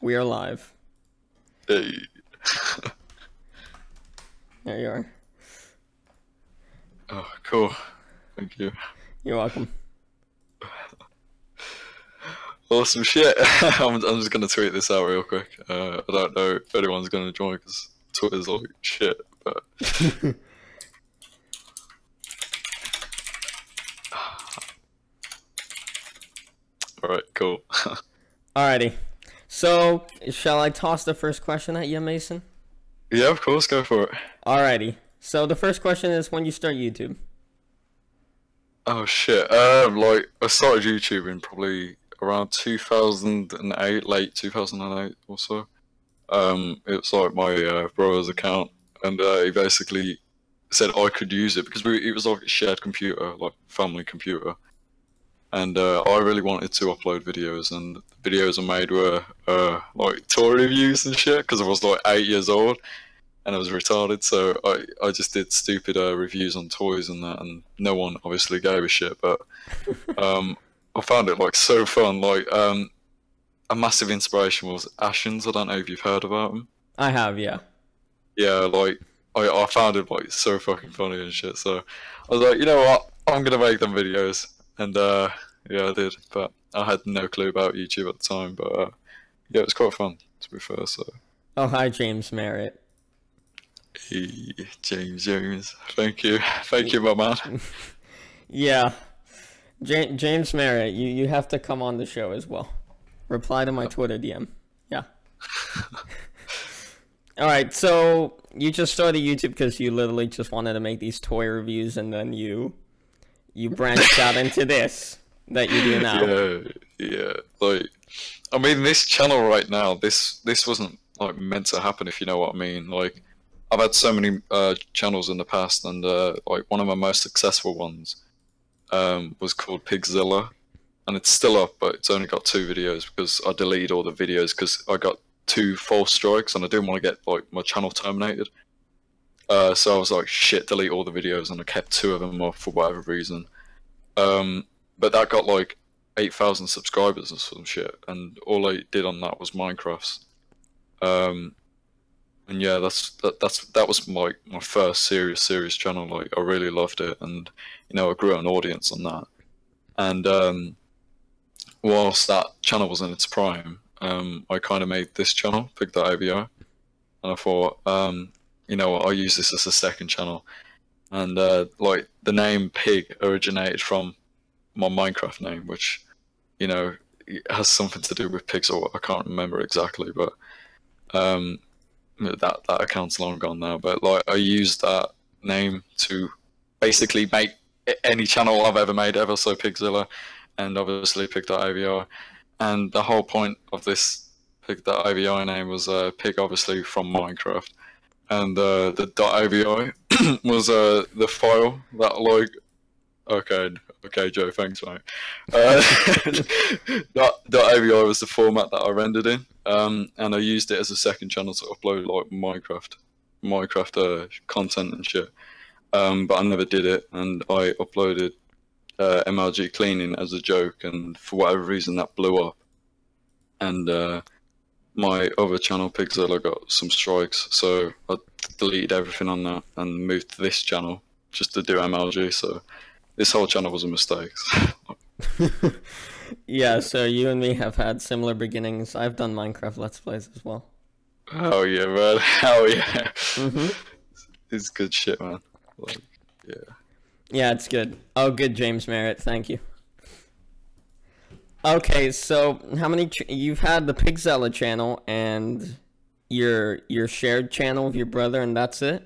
We are live. Hey. There you are. Oh, cool. Thank you. You're welcome. Awesome shit. I'm just gonna tweet this out real quick. I don't know if anyone's gonna join because Twitter's like shit, but. Alright, cool. Alrighty. So, shall I toss the first question at you, Mason? Yeah, of course, go for it. Alrighty. So the first question is, when you start YouTube? Oh shit. Like I started YouTube in probably around 2008, late 2008 or so. It was like my brother's account, and he basically said I could use it because it was like a shared computer, like family computer. And I really wanted to upload videos, and the videos I made were like toy reviews and shit because I was like 8 years old and I was retarded, so I just did stupid reviews on toys and that, and no one obviously gave a shit, but I found it like so fun. Like a massive inspiration was Ashens. I don't know if you've heard about them. I have, yeah. Yeah, like I found it like so fucking funny and shit, so I was like, you know what, I'm gonna make them videos. And yeah, I did, but I had no clue about YouTube at the time. But yeah, it was quite fun, to be fair. So. Oh, hi, James Merritt. Hey, James. Thank you, my man. Yeah, James Merritt, you have to come on the show as well. Reply to my Twitter DM. Yeah. All right, so you just started YouTube because you literally just wanted to make these toy reviews, and then you branched out into this that you do now. Yeah. Like, I mean, this channel right now, this wasn't like meant to happen, if you know what I mean. Like, I've had so many channels in the past, and like one of my most successful ones was called Pigzilla, and it's still up, but it's only got 2 videos because I deleted all the videos because I got 2 false strikes, and I didn't want to get like my channel terminated. So I was like, shit, delete all the videos, and I kept 2 of them off for whatever reason. But that got like 8,000 subscribers or some shit, and all I did on that was Minecraft. And yeah, that was my first serious channel. Like, I really loved it, and you know, I grew an audience on that. And whilst that channel was in its prime, I kind of made this channel, pigdotavi, and I thought, you know what, I'll use this as a second channel. And like, the name Pig originated from my Minecraft name, which, you know, has something to do with pigs, or I can't remember exactly, but that account's long gone now. But like, I used that name to basically make any channel I've ever made ever, so Pigzilla, and obviously Pig.avi. And the whole point of this Pig.avi name was Pig, obviously from Minecraft. And the .avi was the file that, like, okay, Joe, thanks, mate. .avi was the format that I rendered in, and I used it as a second channel to upload like Minecraft content and shit. But I never did it, and I uploaded MLG cleaning as a joke, and for whatever reason that blew up. And my other channel, Pigzilla, got some strikes, so I deleted everything on that and moved to this channel just to do MLG. So this whole channel was a mistake. Yeah, so you and me have had similar beginnings. I've done Minecraft Let's Plays as well. Oh yeah, man. Hell yeah. It's good shit, man. Like, yeah. Yeah, it's good. Oh, good, James Merritt. Thank you. Okay, so how many you've had the Pigzilla channel and your shared channel with your brother, and that's it?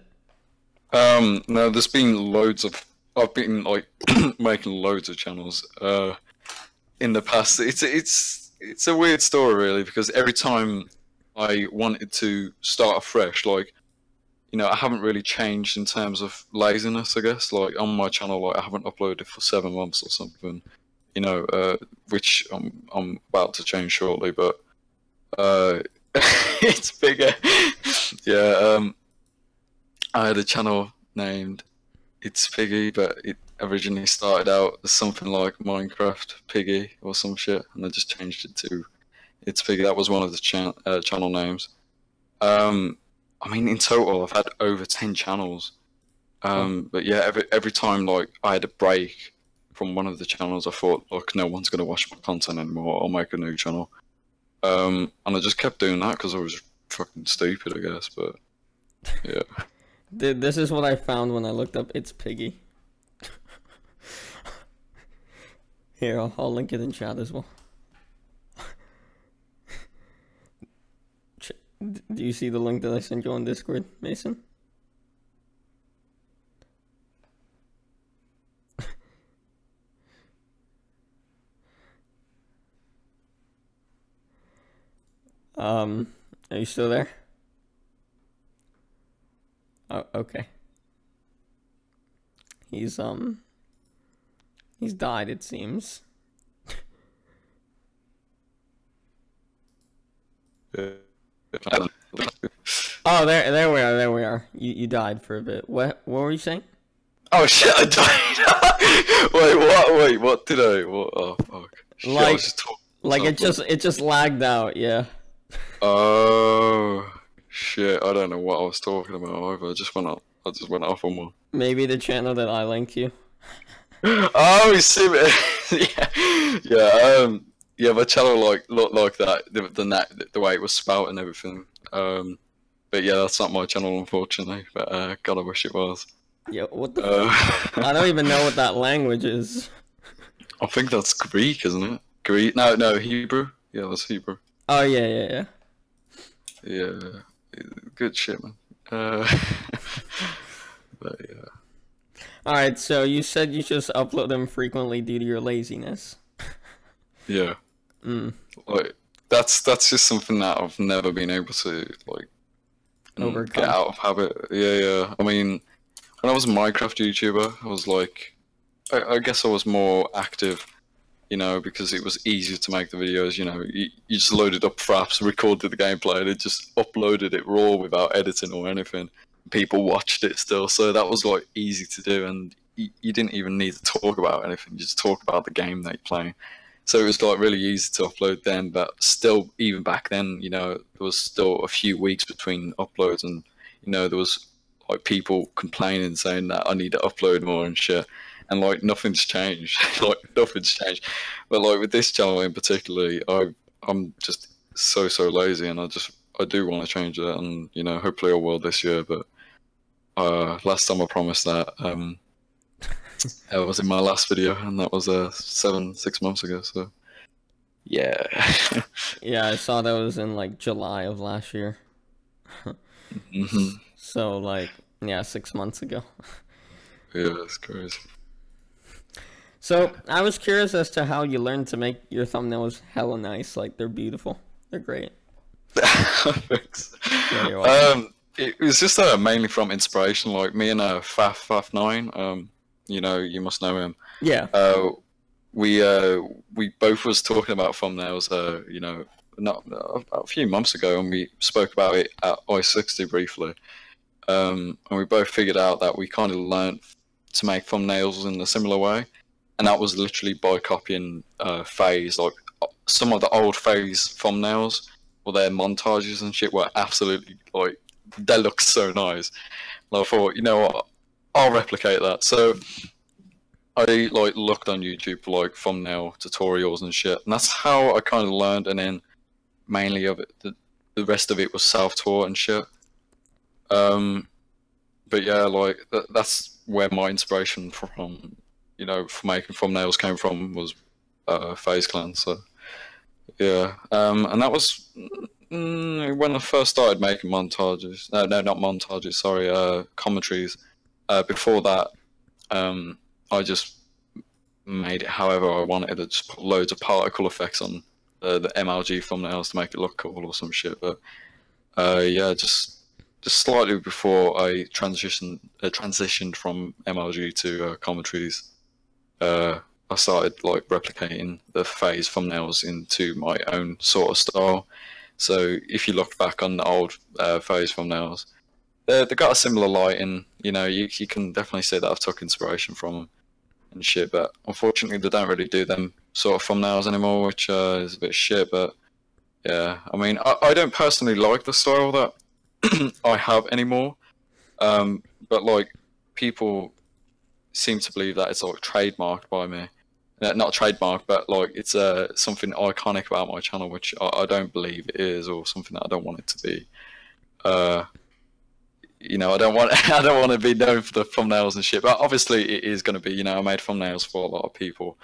No, there's been loads of. I've been like making loads of channels in the past. It's a weird story, really, because every time I wanted to start afresh, like, you know, I haven't really changed in terms of laziness, I guess. Like, on my channel, like, I haven't uploaded for 7 months or something. You know, which I'm about to change shortly, but it's bigger. Yeah, I had a channel named It's Piggy, but it originally started out as something like Minecraft Piggy or some shit, and I just changed it to It's Piggy. That was one of the channel names. I mean, in total, I've had over 10 channels. But yeah, every time like I had a break from one of the channels, I thought, look, no one's gonna watch my content anymore. I'll make a new channel. And I just kept doing that because I was fucking stupid, I guess. But yeah. This is what I found when I looked up It's Piggy. Here, I'll link it in chat as well. Do you see the link that I sent you on Discord, Mason? Are you still there? Oh, okay. He's died, it seems. Oh, there we are. You died for a bit. What were you saying? Oh shit! I died. Wait, what? Wait, what did I? What? Oh fuck! Shit, I was just like it just lagged out. Yeah. Oh shit! I don't know what I was talking about either. I just went off on one. Maybe the channel that I linked you. Oh, you see me? Yeah. Yeah, my channel looked like that. The way it was spelt and everything. But yeah, that's not my channel, unfortunately. But God, I wish it was. Yeah, what the fuck? I don't even know what that language is. I think that's Greek, isn't it? Greek? No, Hebrew. Yeah, that's Hebrew. Oh yeah. Yeah, good shit, man. But yeah. Alright, so you said you just upload them frequently due to your laziness. Yeah. Like that's just something that I've never been able to overcome. Get out of habit. Yeah. I mean, when I was a Minecraft YouTuber, I was like, I guess I was more active, because it was easier to make the videos. You just loaded up fraps, recorded the gameplay, and it just uploaded it raw without editing or anything. People watched it still, so that was like easy to do, and you didn't even need to talk about anything. You just talk about the game that you're playing. So it was like really easy to upload then, but still, even back then, there was still a few weeks between uploads, and there was like people complaining, saying that I need to upload more and shit, and like nothing's changed, But like with this channel in particular, I'm just so lazy, and I do want to change that, and hopefully I will this year. But last time I promised that. It was in my last video, and that was 6 months ago. So, yeah. Yeah, I saw that was in like July of last year. So like, yeah, 6 months ago. Yeah, that's crazy. So I was curious as to how you learned to make your thumbnails hella nice. Like they're beautiful. They're great. Thanks. Yeah, it was just mainly from inspiration. Like me and Faf9. You must know him. Yeah. We both was talking about thumbnails. Not a few months ago, and we spoke about it at I60 briefly. And we both figured out that we kind of learned to make thumbnails in a similar way, and that was literally by copying FaZe. Like some of the old FaZe thumbnails or their montages and shit were absolutely they look so nice. And I thought, you know what, I'll replicate that. So I looked on YouTube for thumbnail tutorials and shit, and that's how I kind of learned. And then mainly of it, the rest of it was self-taught and shit. But yeah, that's where my inspiration from, for making thumbnails came from, was FaZe Clan. So yeah, and that was when I first started making montages. No, not montages. Sorry, commentaries. Before that, I just made it however I wanted. I just put loads of particle effects on the MLG thumbnails to make it look cool or some shit. But yeah, just slightly before I transitioned from MLG to commentaries, I started replicating the FaZe thumbnails into my own sort of style. So if you look back on the old FaZe thumbnails, they got a similar lighting. You can definitely say that I've took inspiration from them and shit. But unfortunately, they don't really do them sort of thumbnails anymore, which is a bit shit. But Yeah, I mean, I don't personally like the style that I have anymore. But like people seem to believe that it's like trademarked by me. Not trademark, but like it's something iconic about my channel, which I don't believe it is, or something that I don't want it to be. I don't want I don't want to be known for the thumbnails and shit. But obviously, it is going to be. I made thumbnails for a lot of people,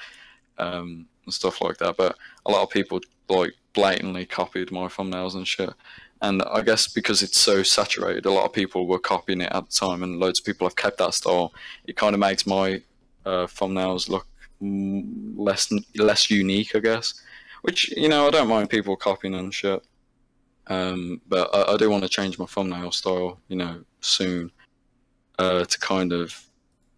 and stuff like that. But a lot of people like blatantly copied my thumbnails and shit. And I guess because it's so saturated, a lot of people were copying it at the time, and loads of people have kept that style. It kind of makes my thumbnails look less unique, I guess. Which I don't mind people copying and shit. But I do want to change my thumbnail style, soon, to kind of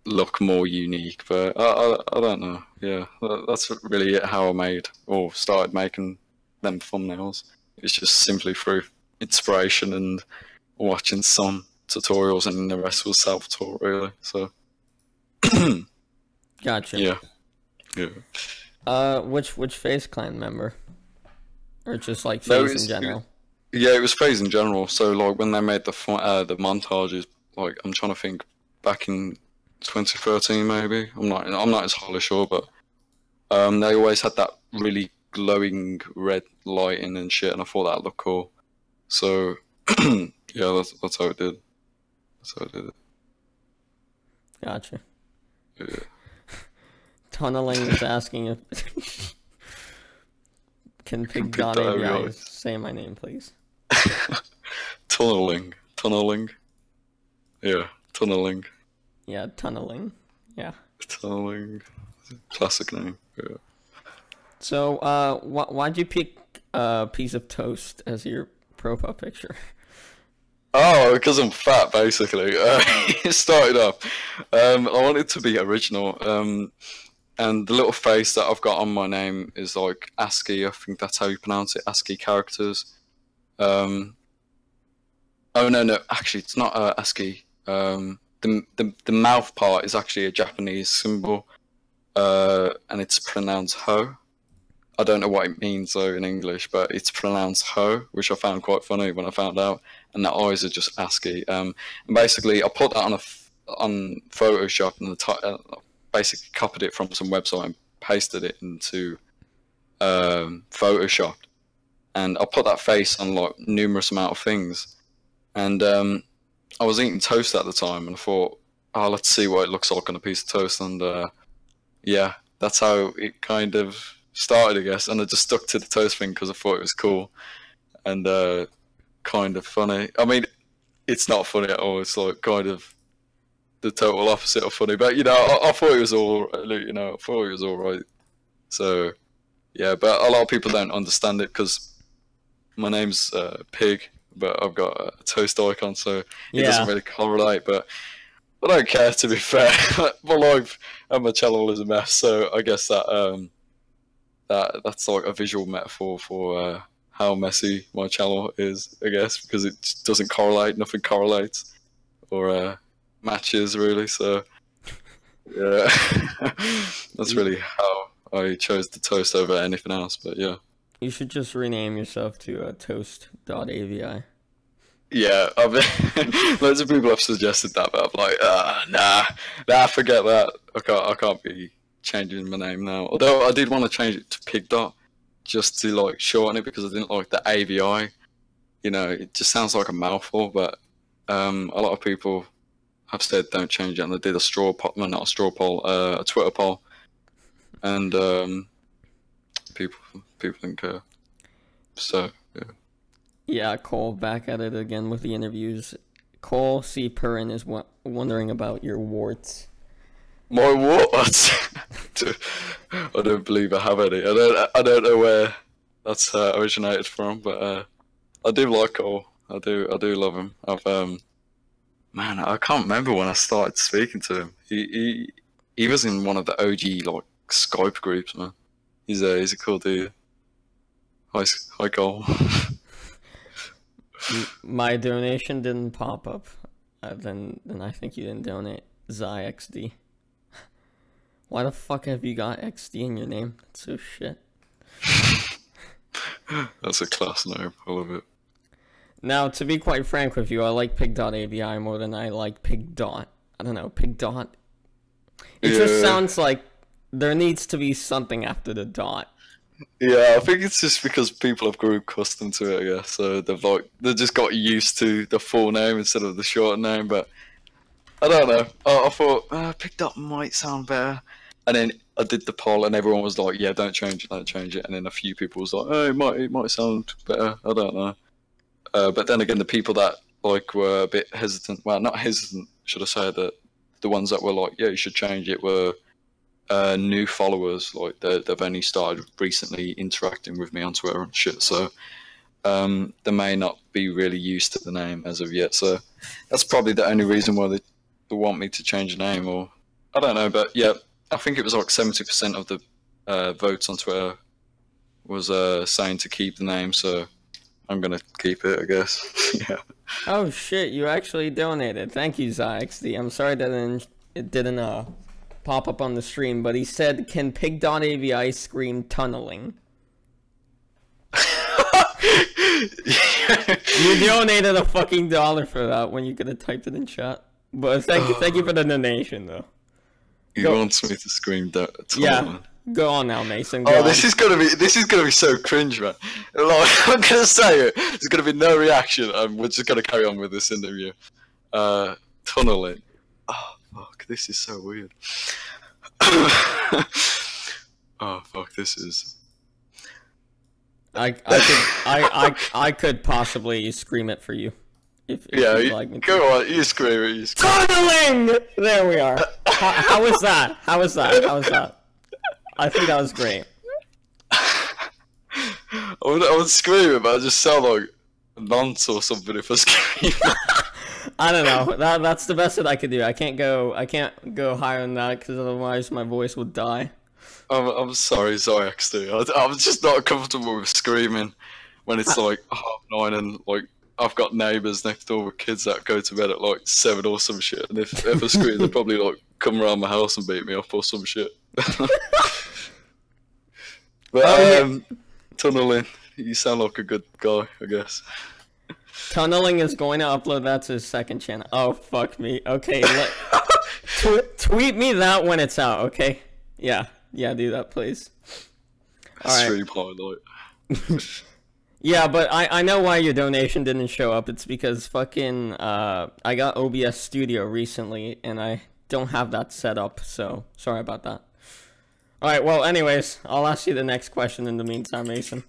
look more unique. But I don't know. Yeah, that's really how I made or started making them thumbnails. It's just simply through inspiration and watching some tutorials, and the rest was self-taught, really. So, Gotcha. Yeah. Which FaZe Clan member, or just like FaZe in general? Yeah, it was FaZe in general. So like when they made the montages, like I'm trying to think, back in 2013 maybe. I'm not entirely sure, but they always had that really glowing red lighting and shit, and I thought that looked cool. So yeah, that's how it did. That's how I did it. Gotcha. Yeah. Tunneling is asking if can pigdotavi say my name, please? Tunneling. Yeah, tunneling. Yeah, tunneling. Yeah. Tunneling. Classic name. Yeah. So, why'd you pick a piece of toast as your profile picture? Oh, because I'm fat, basically. It started off. I wanted to be original. And the little face that I've got on my name is like ASCII. I think that's how you pronounce it. ASCII characters. Oh no, actually it's not ASCII. The mouth part is actually a Japanese symbol, and it's pronounced ho. I don't know what it means though in English, but it's pronounced ho, which I found quite funny when I found out. And the eyes are just ASCII. And basically, I put that on Photoshop, and basically copied it from some website and pasted it into Photoshop. And I put that face on like numerous amount of things. And I was eating toast at the time, and I thought, oh, let's see what it looks like on a piece of toast. And yeah, that's how it kind of started, I guess. And I just stuck to the toast thing because I thought it was cool and kind of funny. I mean, it's not funny at all. It's like kind of the total opposite of funny. But I thought it was all, I thought it was all right. So yeah, but a lot of people don't understand it because my name's Pig, but I've got a toast icon, so it doesn't really correlate. But I don't care, to be fair. My life and my channel is a mess, so I guess that that's like a visual metaphor for how messy my channel is, I guess, because it just doesn't correlate. Nothing correlates or matches really. So yeah, that's really how I chose the toast over anything else. But yeah. You should just rename yourself to toast.avi. Yeah, loads of people have suggested that, but I'm like, nah, forget that. I can't be changing my name now. Although I did want to change it to Pigdot, just to like shorten it, because I didn't like the AVI. It just sounds like a mouthful. But a lot of people have said don't change it, and they did a straw poll, well, not a straw poll, a Twitter poll, and people didn't care. So yeah. Yeah, Cole back at it again with the interviews. Cole C. Perrin is wondering about your warts. My warts? I don't believe I have any. I don't know where that's originated from, but I do like Cole. I do love him. Man, I can't remember when I started speaking to him. He was in one of the OG like Skype groups, man. He's a cool dude. Hi Cole. My donation didn't pop up. Then I think you didn't donate. XD. Why the fuck have you got XD in your name? That's so shit. That's a class name. I love it. Now, to be quite frank with you, I like pig.avi more than I like pig. I don't know, pig. It just sounds like there needs to be something after the dot. Yeah, I think it's just because people have grown accustomed to it, I guess. So they just got used to the full name instead of the short name. But I don't know. I thought Picked Up might sound better, and then I did the poll, and everyone was like, "Yeah, don't change it, don't change it." And then a few people was like, "Oh, it might sound better." I don't know. But then again, the people that like were a bit hesitant. Well, not hesitant, should I say that? The ones that were like, "Yeah, you should change it," were new followers. Like they've only started recently interacting with me on Twitter and shit. So they may not be really used to the name as of yet. So that's probably the only reason why they want me to change the name, or I don't know. But yeah, I think it was like 70% of the votes on Twitter was saying to keep the name. So I'm gonna keep it, I guess. Yeah. Oh shit! You actually donated. Thank you, ZyXD. I'm sorry that it didn't pop up on the stream, but he said, "Can pig.avi scream tunneling?" You donated a fucking $1 for that when you could have typed it in chat. But thank you for the donation, though. He wants me to scream tunneling. Yeah. Go on now, Mason. This is gonna be so cringe, man. Like, I'm gonna say it. There's gonna be no reaction, and we're just gonna carry on with this interview. Tunneling. Oh fuck, this is so weird. Oh fuck, this is. I could possibly scream it for you. If you'd like me to. Go on, you scream it. You scream. Tunneling. There we are. How was that? How was that? I think that was great. I would scream it, but I just sound like a nonce or something if I scream. I don't know. That's the best that I could do. I can't go higher than that because otherwise my voice would die. I'm sorry, actually. I'm just not comfortable with screaming when it's like 9:30 and like I've got neighbours next door with kids that go to bed at like 7 or some shit. And if I scream, they'll probably like come around my house and beat me up or some shit. But tunneling, you sound like a good guy, I guess. Tunneling is going to upload that to his second channel. Oh fuck me. Okay, tweet me that when it's out. Okay. Yeah, do that, please. That's really polite. Yeah, but I know why your donation didn't show up. It's because fucking I got OBS Studio recently and I don't have that set up, so sorry about that. Alright, well, anyways, I'll ask you the next question in the meantime, Mason.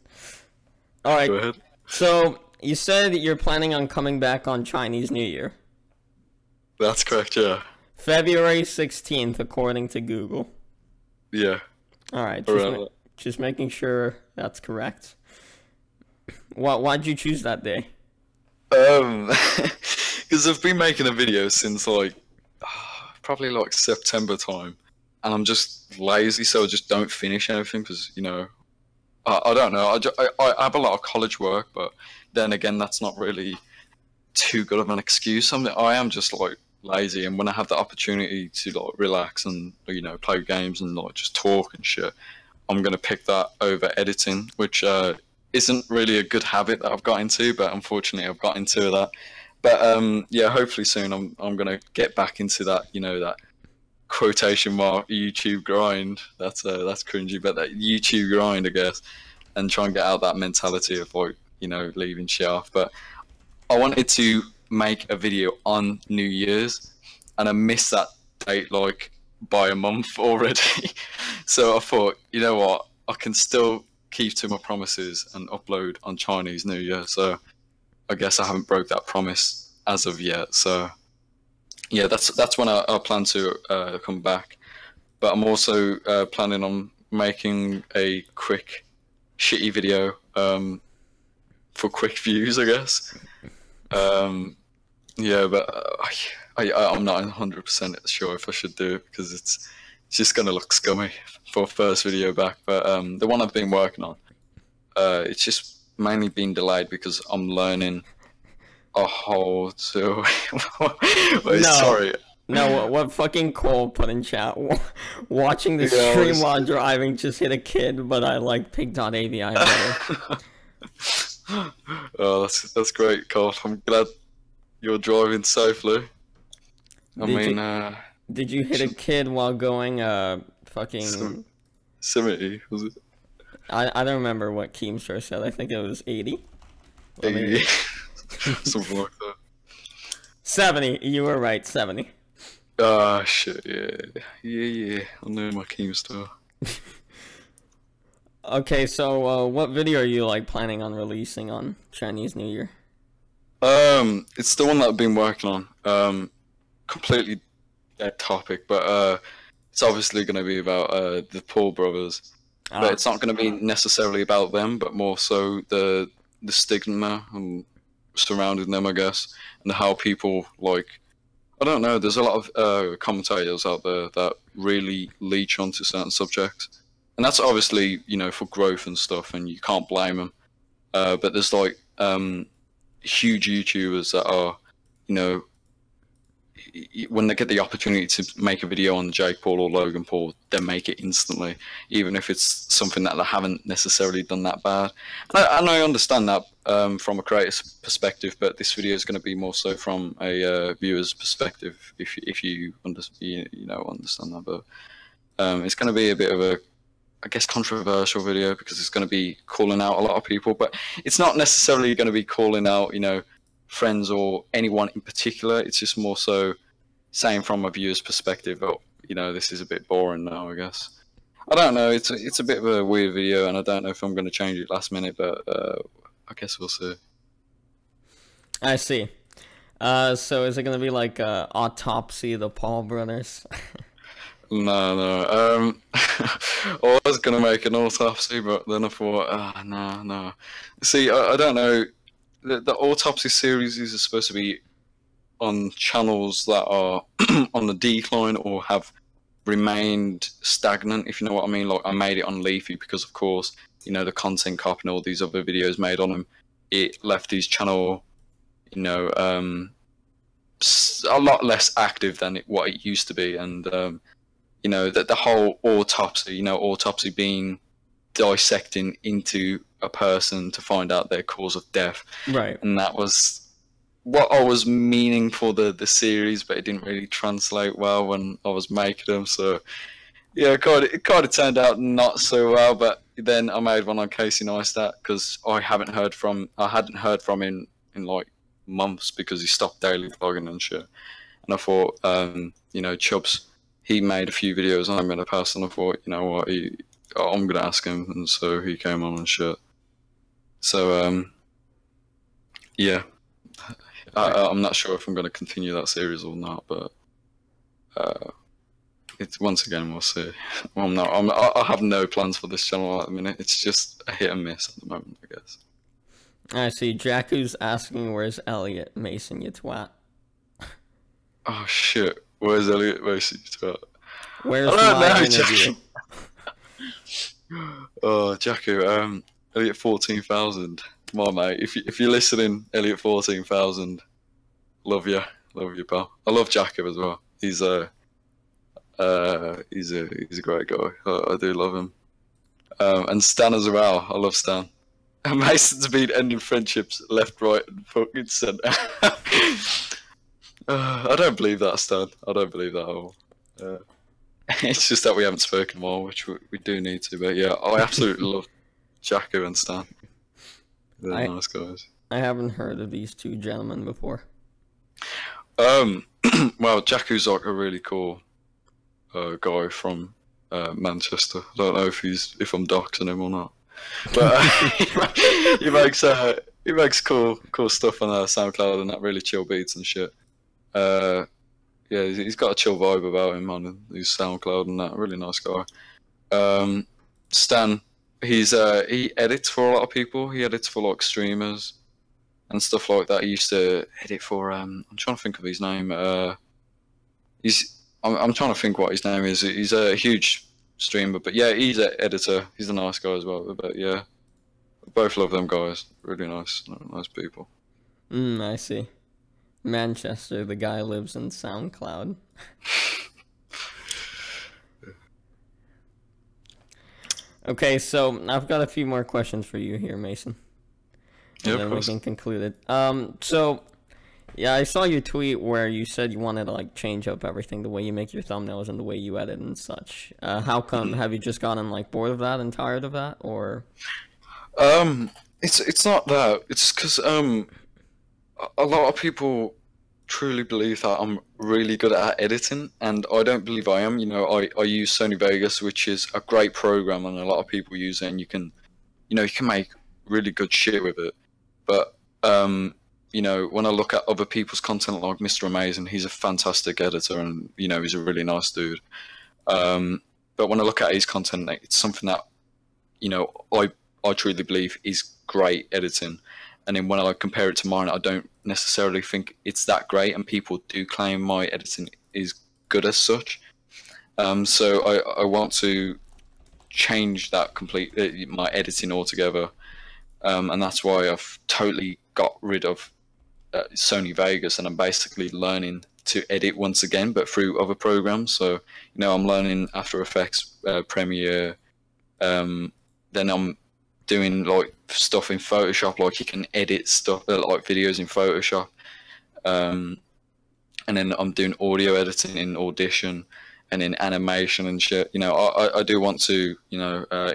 Alright, go ahead. So, you said you're planning on coming back on Chinese New Year. That's correct, yeah. February 16th, according to Google. Yeah. Alright, just making sure that's correct. Why'd you choose that day? Because I've been making a video since like, probably like September time. And I'm just lazy, so I just don't finish anything because, you know, I don't know. I have a lot of college work, but then again, that's not really too good of an excuse. I am just like lazy, and when I have the opportunity to like relax and, you know, play games and like just talk and shit, I'm gonna pick that over editing, which isn't really a good habit that I've got into, but unfortunately I've got into that. But yeah, hopefully soon I'm gonna get back into that, you know, that quotation mark YouTube grind. That's cringy, but that YouTube grind, I guess, and try and get out that mentality of like, you know, leaving shit off. But I wanted to make a video on New Year's, and I missed that date like by a month already. So I thought, you know what, I can still keep to my promises and upload on Chinese New Year. So I guess I haven't broke that promise as of yet. So yeah, that's when I plan to come back. But I'm also planning on making a quick shitty video for quick views, I guess. Yeah, but I'm not 100% sure if I should do it because it's just gonna look scummy for a first video back. But the one I've been working on, it's just mainly been delayed because I'm learning how to. Wait, sorry. No, what fucking Cole put in chat? Watching the stream while driving just hit a kid, but I like pig.avi better. Oh, that's great, Carl. I'm glad you're driving safely. I Did mean, you did you hit a kid while going Sim fucking? Simity, was it? I don't remember what Keemstar said. I think it was 80. Let me 80? Something like that. 70. You were right, 70. Ah, shit, yeah. Yeah. I know my Keemstar. Okay, so what video are you like planning on releasing on Chinese New Year? It's the one that I've been working on. Completely dead topic, but it's obviously going to be about the Paul brothers. But Ah, it's not going to be necessarily about them, but more so the stigma and surrounding them, I guess, and how people like. I don't know. There's a lot of commentators out there that really leech onto certain subjects, and that's obviously for growth and stuff, and you can't blame them. But there's like huge YouTubers that are, you know, when they get the opportunity to make a video on Jake Paul or Logan Paul, they make it instantly, even if it's something that they haven't necessarily done that bad. And I understand that from a creator's perspective, but this video is going to be more so from a viewer's perspective, if you understand that. But it's going to be a bit of a, I guess, controversial video because it's going to be calling out a lot of people, but it's not necessarily going to be calling out, friends or anyone in particular. It's just more so saying from a viewer's perspective, oh, this is a bit boring now, I guess. I don't know. It's a bit of a weird video, and I don't know if I'm going to change it last minute, but I guess we'll see. I see. So is it gonna be like Autopsy, the Paul brothers? No. I was gonna make an autopsy, but then I thought, no. See, I don't know. The autopsy series is supposed to be on channels that are on the decline or have remained stagnant, if you know what I mean. Like I made it on Leafy because, of course, the content cop and all these other videos made on him. It left his channel, a lot less active than what it used to be, and that the whole autopsy being dissecting into a person to find out their cause of death, Right. and that was what I was meaning for the series, but it didn't really translate well when I was making them. So yeah, it kind of turned out not so well. But then I made one on Casey Neistat because I hadn't heard from him in like months because he stopped daily vlogging and shit. And I thought, Chubbs, he made a few videos on him in the past, and I thought, you know what, I'm gonna ask him, and so he came on and shit. So yeah, I'm not sure if I'm gonna continue that series or not, but it's once again we'll see. I have no plans for this channel at the minute. It's just a hit and miss at the moment, I guess. I see. Jacku's asking, "Where's Elliot Mason, you twat?" Oh shit, where's Elliot Mason? Where's I don't my know, interview? Oh, Jacku, Elliot 14,000. Come on, mate. If you're listening, Elliot 14,000, love you, pal. I love Jacku as well. He's a great guy. I do love him. And Stan as well. I love Stan. Mason's been ending friendships left, right, and fucking centre. I don't believe that, Stan. I don't believe that at all. It's just that we haven't spoken more, which we do need to. But yeah, I absolutely love Jacko and Stan. They're nice guys. I haven't heard of these two gentlemen before. Well, Jacko's like a really cool guy from Manchester. I don't know if I'm doxing him or not, but he makes cool stuff on SoundCloud and that, really chill beats and shit. Yeah, he's got a chill vibe about him on his SoundCloud and that. Really nice guy. Stan, he edits for a lot of people. He edits for like streamers and stuff like that. He used to edit for I'm trying to think of his name. I'm trying to think what his name is. He's a huge streamer, but yeah, he's an editor. He's a nice guy as well. But yeah, both love them guys. Really nice people. I see. Manchester, the guy lives in SoundCloud. Okay, so I've got a few more questions for you here, Mason. and Yeah, of then we course. can conclude it. So yeah, I saw your tweet where you said you wanted to like change up everything, the way you make your thumbnails and the way you edit and such. How come? Mhm. Have you just gotten like bored of that and tired of that, or? Um, it's not that. It's because a lot of people truly believe that I'm really good at editing, and I don't believe I am. You know, I use Sony Vegas, which is a great program, and a lot of people use it, and you can make really good shit with it. But when I look at other people's content, like Mr. Amazing, he's a fantastic editor, and he's a really nice dude. But when I look at his content, it's something that you know I I truly believe is great editing. And then when I compare it to mine, I don't necessarily think it's that great, and people do claim my editing is good as such. So I want to change that my editing altogether, and that's why I've totally got rid of Sony Vegas, and I'm basically learning to edit once again, but through other programs. So I'm learning After Effects, Premiere. Then I'm doing like stuff in Photoshop, like you can edit stuff like videos in Photoshop. And then I'm doing audio editing in Audition and in animation and shit. I do want to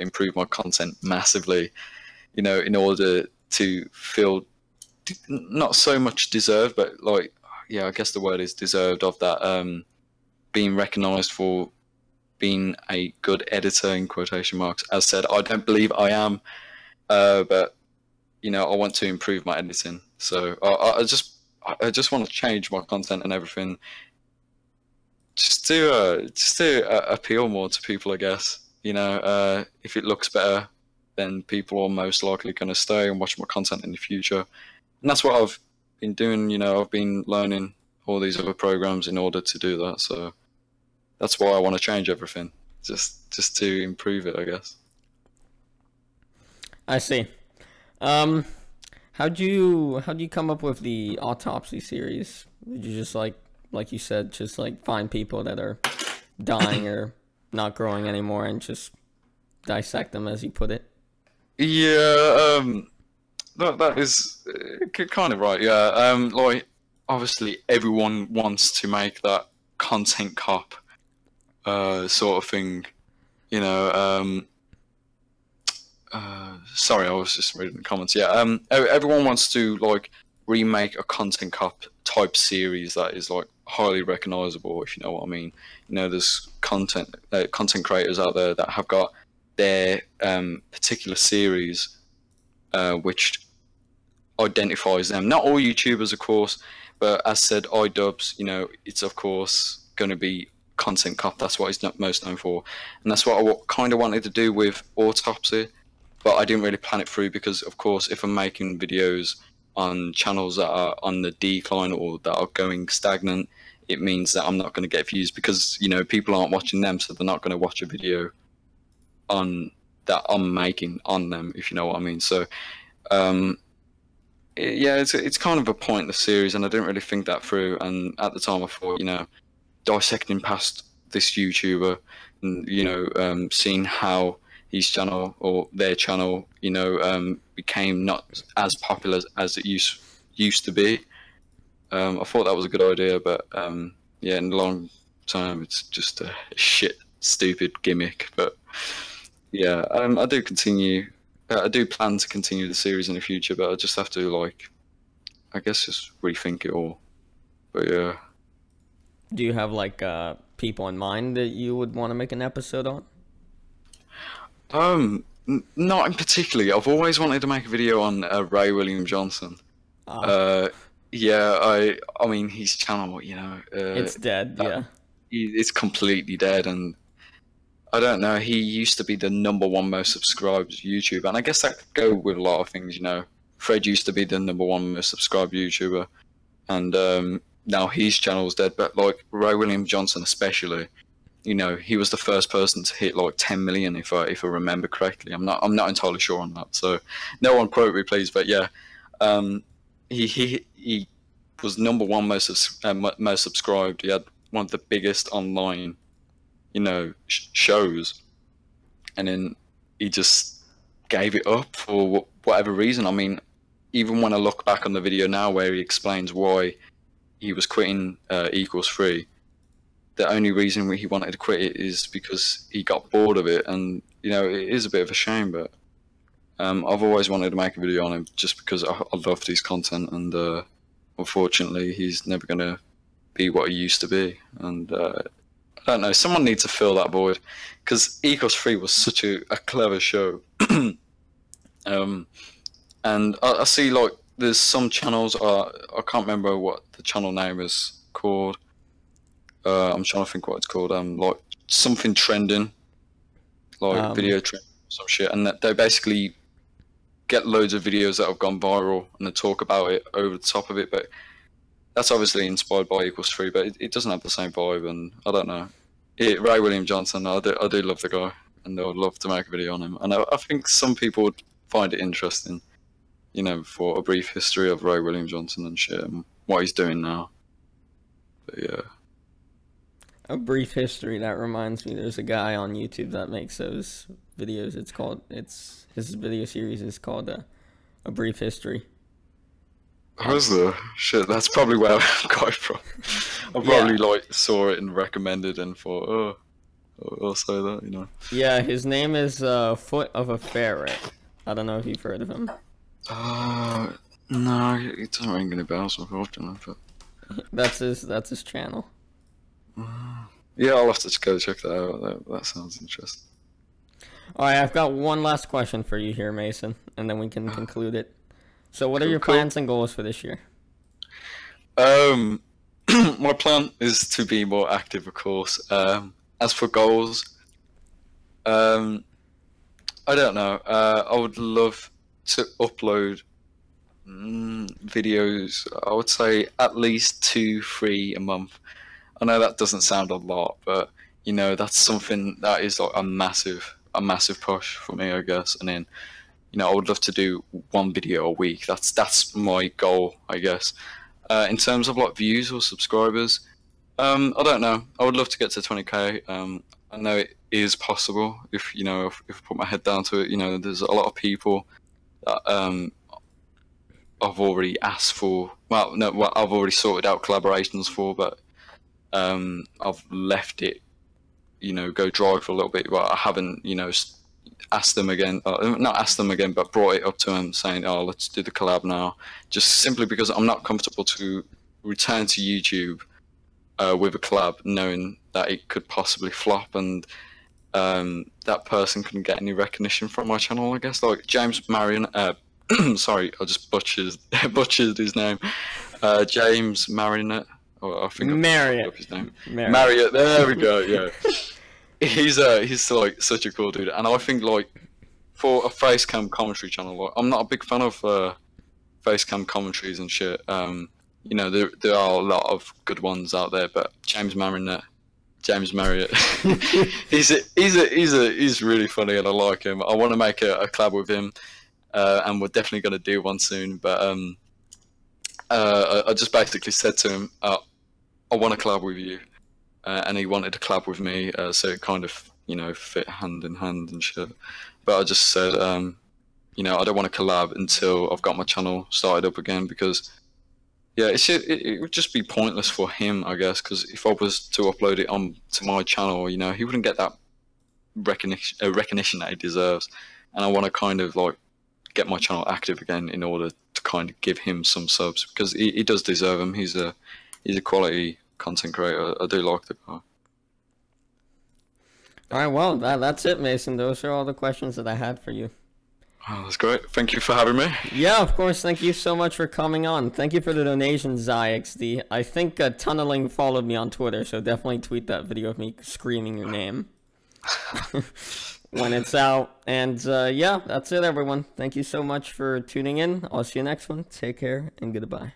improve my content massively. In order to feel not so much deserved, but like I guess the word is deserved of that being recognized for being a good editor in quotation marks. As said, I don't believe I am, but I want to improve my editing. So I just want to change my content and everything, just to appeal more to people, I guess. If it looks better, then people are most likely going to stay and watch my content in the future. And that's what I've been doing. I've been learning all these other programs in order to do that. So that's why I want to change everything, just to improve it, I guess. I see. How'd you come up with the Autopsy series? Did you just like you said, just like find people that are dying or not growing anymore and just dissect them, as you put it? Yeah, that is kind of right. Yeah, like obviously everyone wants to make that content cop sort of thing. You know, sorry, I was just reading the comments. Yeah, everyone wants to like remake a content cop type series that is like highly recognizable, if you know what I mean. There's content creators out there that have got their particular series, which identifies them. Not all YouTubers, of course, but as said, iDubbbz, it's of course going to be content cop. That's what he's most known for, and that's what I kind of wanted to do with Autopsy, but I didn't really plan it through because, of course, if I'm making videos on channels that are on the decline or that are going stagnant, it means that I'm not going to get views because people aren't watching them, so they're not going to watch a video on that I'm making on them, if you know what I mean. So yeah, it's kind of a pointless series, and I didn't really think that through. And at the time, I thought, dissecting past this YouTuber and seeing how his channel or their channel, became not as popular as it used to be. I thought that was a good idea, but yeah, in the long term, it's just a shit, stupid gimmick. But yeah, I do plan to continue the series in the future, but I just have to I guess just rethink it all. But yeah. Do you have like people in mind that you would want to make an episode on? Not in particularly. I've always wanted to make a video on Ray William Johnson. Ah, Yeah, I mean his channel, it's dead. Yeah. it's completely dead, and I don't know. He used to be the #1 most subscribed YouTuber, and I guess that could go with a lot of things. Fred used to be the #1 most subscribed YouTuber, and now his channel's dead. But like Ray William Johnson, especially, he was the first person to hit like 10 million, if I remember correctly. I'm not entirely sure on that, so no one quote me, please. But yeah, he was #1 most subscribed. He had one of the biggest online shows, and then he just gave it up for whatever reason. I mean, even when I look back on the video now where he explains why he was quitting Equals Free, the only reason he wanted to quit it is because he got bored of it, and you know, it is a bit of a shame, but I've always wanted to make a video on him just because I loved his content, and unfortunately he's never going to be what he used to be, and I don't know, someone needs to fill that void, because Equals Free was such a clever show. And I see, like, there's some channels, I can't remember what the channel name is called. I'm trying to think what it's called. Like something trending, like video trend, some shit, and they basically get loads of videos that have gone viral and they talk about it over the top of it. But that's obviously inspired by Equals Free, but it doesn't have the same vibe. And I don't know. Ray William Johnson, I do love the guy, and I would love to make a video on him. And I think some people would find it interesting, you know, for a brief history of Ray William Johnson and shit, and what he's doing now. But yeah. A brief history, that reminds me, there's a guy on YouTube that makes those videos. His video series is called A Brief History. Who's the shit? That's probably where I got it from. I probably like saw it and recommended and thought, oh, I'll say that, you know. Yeah, his name is Foot of a Ferret. I don't know if you've heard of him. No, it doesn't ring any bells, unfortunately. But that's his channel. Yeah, I'll have to go check that out. That sounds interesting. Alright, I've got one last question for you here, Mason, and then we can conclude it. So what are your plans and goals for this year? My plan is to be more active, of course. As for goals, I don't know. I would love to upload videos. I would say at least 2-3 a month. I know that doesn't sound a lot, but you know, that's something that is like a massive push for me, I guess. And then, you know, I would love to do 1 video a week. That's my goal, I guess. In terms of like views or subscribers, I don't know. I would love to get to 20k. I know it is possible if, you know, if I put my head down to it. You know, there's a lot of people that I've already asked for. Well, no, I've already sorted out collaborations for, but I've left it, you know, go dry for a little bit, but I haven't, you know, asked them again, not asked them again, but brought it up to them saying, oh, let's do the collab now, just simply because I'm not comfortable to return to YouTube with a collab, knowing that it could possibly flop and that person couldn't get any recognition from my channel, I guess. Like James Marion, sorry, I just butchered his name, James Marionette. Oh, I think Marriott. His name. Marriott. There we go. Yeah, he's like such a cool dude, and I think like for a face cam commentary channel, like, I'm not a big fan of face cam commentaries and shit. You know, there are a lot of good ones out there, but James Marriott, he's really funny, and I like him. I want to make a collab with him, and we're definitely gonna do one soon. But I just basically said to him, I want to collab with you, and he wanted to collab with me, so it kind of, you know, fit hand in hand and shit. But I just said, you know, I don't want to collab until I've got my channel started up again, because, yeah, it would just be pointless for him, I guess, because if I was to upload it to my channel, you know, he wouldn't get that recognition that he deserves, and I want to kind of like get my channel active again in order to kind of give him some subs, because he does deserve them. He's a quality content creator. I do like the guy. Alright, well, that's it, Mason. Those are all the questions that I had for you. Oh, that's great. Thank you for having me. Yeah, of course. Thank you so much for coming on. Thank you for the donation, ZyXD. I think Tunneling followed me on Twitter, so definitely tweet that video of me screaming your name when it's out. And yeah, that's it, everyone. Thank you so much for tuning in. I'll see you next one. Take care and goodbye.